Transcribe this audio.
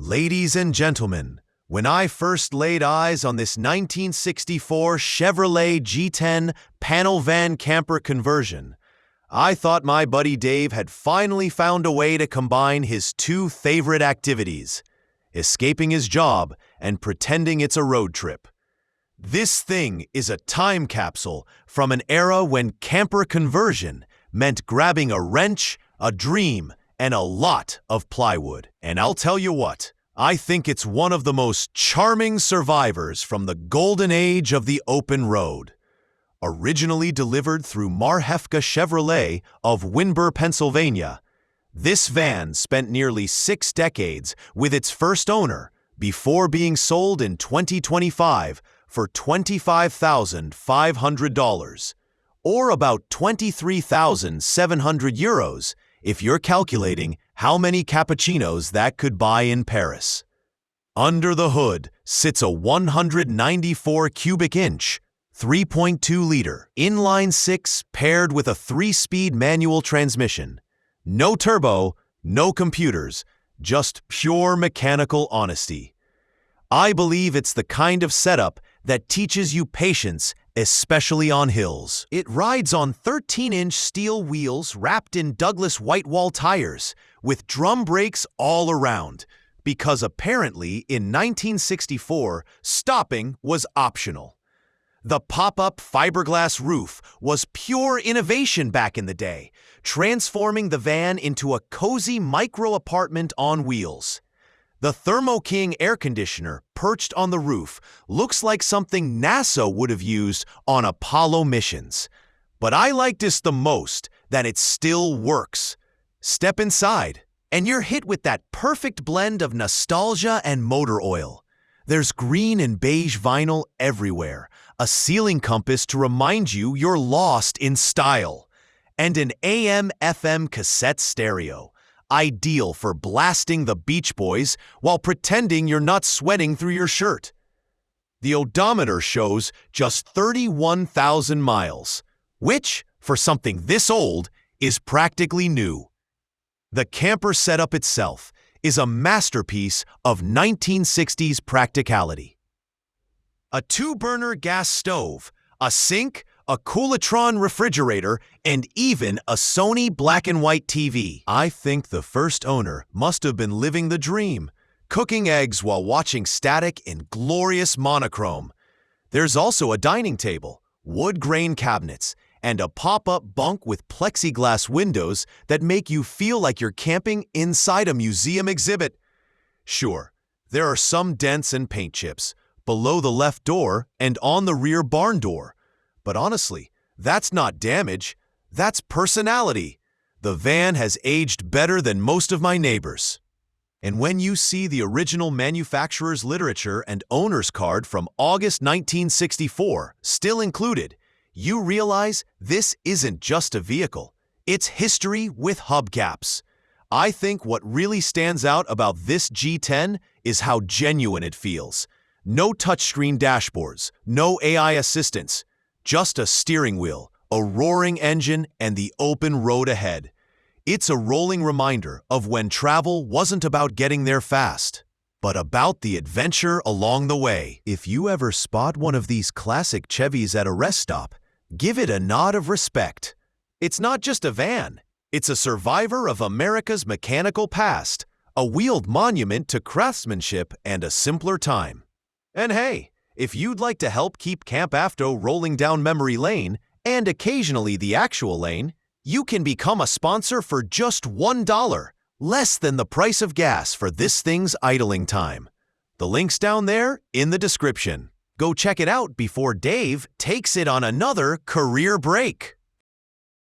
Ladies and gentlemen, when I first laid eyes on this 1964 Chevrolet G10 panel van camper conversion, I thought my buddy Dave had finally found a way to combine his two favorite activities, escaping his job and pretending it's a road trip. This thing is a time capsule from an era when camper conversion meant grabbing a wrench, a dream, and a lot of plywood. And I'll tell you what, I think it's one of the most charming survivors from the golden age of the open road. Originally delivered through Marhefka Chevrolet of Winburn, Pennsylvania, this van spent nearly 6 decades with its first owner before being sold in 2025 for $25,500, or about 23,700 euros if you're calculating how many cappuccinos that could buy in Paris. Under the hood sits a 194 cubic inch, 3.2-liter inline-six paired with a 3-speed manual transmission. No turbo, no computers, just pure mechanical honesty. I believe it's the kind of setup that teaches you patience, especially on hills. It rides on 13-inch steel wheels wrapped in Douglas whitewall tires with drum brakes all around, because apparently in 1964, stopping was optional. The pop-up fiberglass roof was pure innovation back in the day, transforming the van into a cozy micro-apartment on wheels. The Thermo King air conditioner perched on the roof looks like something NASA would have used on Apollo missions. But I like this the most that it still works. Step inside, and you're hit with that perfect blend of nostalgia and motor oil. There's green and beige vinyl everywhere, a ceiling compass to remind you you're lost in style, and an AM/FM cassette stereo, ideal for blasting the Beach Boys while pretending you're not sweating through your shirt. The odometer shows just 31,000 miles, which, for something this old, is practically new. The camper setup itself is a masterpiece of 1960s practicality. A 2-burner gas stove, a sink, a Koolatron refrigerator, and even a Sony black and white TV. I think the first owner must have been living the dream, cooking eggs while watching static in glorious monochrome. There's also a dining table, wood grain cabinets, and a pop-up bunk with plexiglass windows that make you feel like you're camping inside a museum exhibit. Sure, there are some dents and paint chips below the left door and on the rear barn door. But honestly, that's not damage, that's personality. The van has aged better than most of my neighbors. And when you see the original manufacturer's literature and owner's card from August 1964 still included, you realize this isn't just a vehicle, it's history with hubcaps. I think what really stands out about this G10 is how genuine it feels. No touchscreen dashboards, no AI assistance, just a steering wheel, a roaring engine, and the open road ahead. It's a rolling reminder of when travel wasn't about getting there fast, but about the adventure along the way. If you ever spot one of these classic Chevys at a rest stop, give it a nod of respect. It's not just a van, it's a survivor of America's mechanical past, a wheeled monument to craftsmanship and a simpler time. And hey, if you'd like to help keep Camp Afto rolling down memory lane, and occasionally the actual lane, you can become a sponsor for just $1, less than the price of gas for this thing's idling time. The link's down there in the description. Go check it out before Dave takes it on another career break.